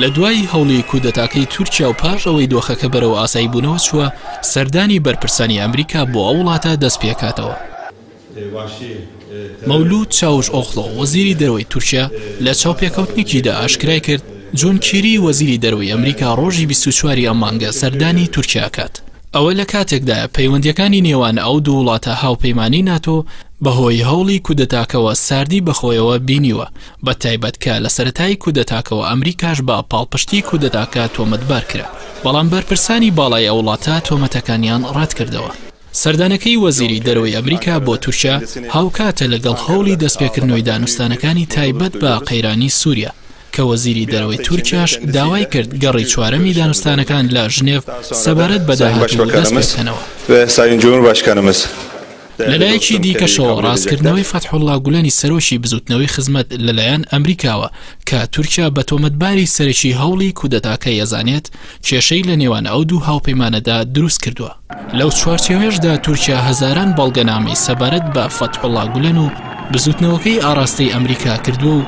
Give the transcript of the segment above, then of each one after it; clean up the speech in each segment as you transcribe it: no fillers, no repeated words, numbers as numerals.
لە دوای هەوڵی کودەتاکەی تورکیا و پاش ئەوەی دۆخەکە بەرەو ئاسایی بوونەوە چووە، سەردانی بەرپرسانی ئەمریکا بۆ ئەو وڵاتە دەست پێکاتەوە. مەولود چاوش ئۆخڵۆ وەزیری دەرەوەی تورکیا لە چاوپێکەوتنێکیدا ئاشکرای کرد جۆن کێری وەزیری دەرەوەی ئەمریکا ڕۆژی 24 ئەم مانگە سەردانی تورکیا کات. ئەوە لە کاتێکدا پەیوەندیەکانی نێوان ئەو دوو وڵاتە هاوپەیمانی ناتۆ بەهۆی هەوڵی کودەتاکەوە ساردی بەخۆیەوە بینیوە، بە تایبەت کە لە سەرەتای کودەتاکەوە ئەمریکاش بە پاڵپشتی کودەتاکە تۆمەتبار کرا، بەڵام بەرپرسانی باڵای ئەو وڵاتە تۆمەتەکانیان ڕەت کردەوە. سەردانەکەی وەزیری دەرەوەی ئەمریکا بۆ تورکیا هاوکاتە لەگەڵ هەوڵی دەستپێکردنەوەی دانوستانەکانی تایبەت بە قەیرانی سووریا کە وەزیری دەرەوەی تورکیاش داوای کرد گەڕی چوارەمی دانوستانەکان لە ژنێڤ سەبارەت بە داهاتوو دەست بکەنەوە. لەلایەکی دیکەشەوە ڕاستکردنەوەی فەتحوڵڵا گولەنی سەرۆشی بزوتنەوەی خزمەت لەلایەن ئەمریکاوە کە تورکیا بە تۆمەتباری سەرەکی هەوڵی کودەتاکە یەزانێت کێشەی لە نێوان ئەو دوو هاوپەیمانەدا دروست کردووە. لەو چوارچێوەیەشدا تورکیا هەزاران بەڵگەنامەی سەبارەت بە فەتحوڵڵا گولەن و بزوتنەوەکەی ئاراستەی ئەمریکا کردووە و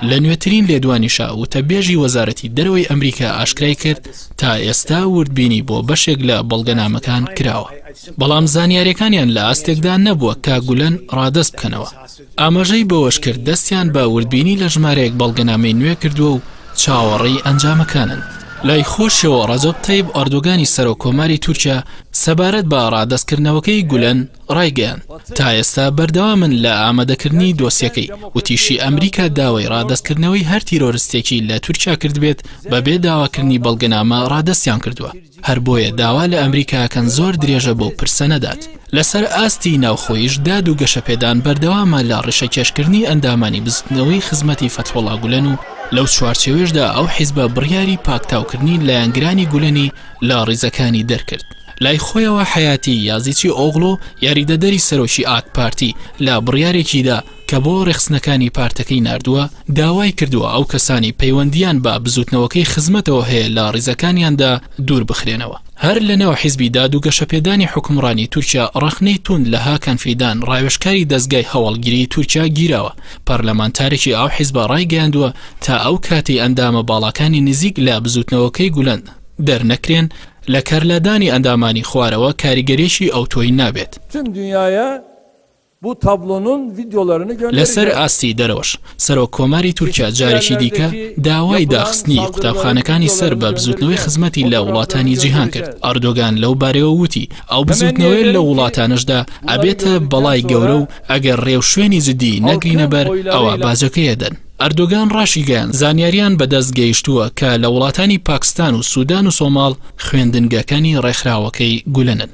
لە نوێترین لێدوانیشا وتەبێژی وەزارەتی دەرەوەی ئەمریکا ئاشکرای کرد تا ئێستا وردبینی بۆ بەشێک لە بەڵگەنامەکان کراوە، بەڵام زانیاریەکانیان لە ئاستێکدا نەبووە کا گولەن ڕادەست بکەنەوە. ئاماژەی بەوەش کرد دەستیان بە وردبینی لە ژمارەیەک بەڵگەنامەی نوێ کردووە و چاوەڕێی ئەنجامەکانن. لای خۆشەوە ڕەجەب تەیب ئەردۆگانی سەرۆکۆماری تورکیا سەبارەت بە ڕادەستکردنەوەکەی گولەن ڕایگەیان. تا ئێستا بەردەوامن لە ئامادەکردنی دۆسیەکەی وتیشی ئەمریکا داوای ڕادەستکردنەوەی هەر تیرۆریستێکی لە تورکیا کردبێت بەبێ داواکردنی بەڵگەنامە ڕادەستیان کردووە. هەر بۆیە داوا لە ئەمریکاکەن زۆر درێژە بۆ پرسە نەدات. لەسەر ئاستی ناوخۆیش داد و گەشەپێدان بەردەوامە لە ڕێشەکێشکردنی ئەندامانی بزوتنەوەی خزمەتی فەتحوڵڵا گولەن و لەو چوارچێوەشدا ئەو حیزبە بڕیاری پاکتاوکردنی لایەنگرانی گولەنی لە ڕیزەکانی دەرکرد. لای خۆیەوە حیاتی یازیچی ئۆغڵۆ یاریدەدەری سەرۆکی ئاک پارتی لە بڕیارێکیدا کە بۆ ڕێخستنەکانی پارتەکەی ناردووە داوای کردووە ئەو کەسانی پەیوەندیان بە بزوتنەوەکەی خزمەتەوە هەیە لە ڕیزەکانیاندا دوور بخرێنەوە. هەر لەناو حیزبی داد و گەشەپێدانی حکومڕانی تورکیا ڕەخنەی تون لە هاکان فیدان ڕاوێژکاری دەستگای هەواڵگیری تورکیا گیراوە. پەرلەمانتارێکی ئەو حیزبە ڕایگەیاندووە تا ئەو کاتی ئەندامە باڵاکانی نزیک لە بزوتنەوەکەی گولەن دەرنەکرێن لە کارلادانی ئەندامانی خوارەوە کاریگەریشی ئەو تۆی نابێت. لەسەر ئاستی دەرەوەش سەرۆکۆماری تورکیا جارێکی دیکە داوای داخستنی قوتابخانەکانی سەر بە بزوتنەوەی خزمەتی لە وڵاتانی جیهان کرد. ئەردۆگان لەو بارەوە وتی ئەو بزوتنەوەی لە وڵاتانشدا ئەبێتە بەڵای گەورە و ئەگەر ڕێو شوێنی جدی نەگرینە بەر ئەوە باجەکەیەدەن. ئەردۆگان ڕاشیگەیان زانیاریان بەدەست گەیشتووە کە لە وڵاتانی پاکستان و سوودان و سۆماڵ خوێندنگەکانی ڕێکخراوەکەی گولەنن.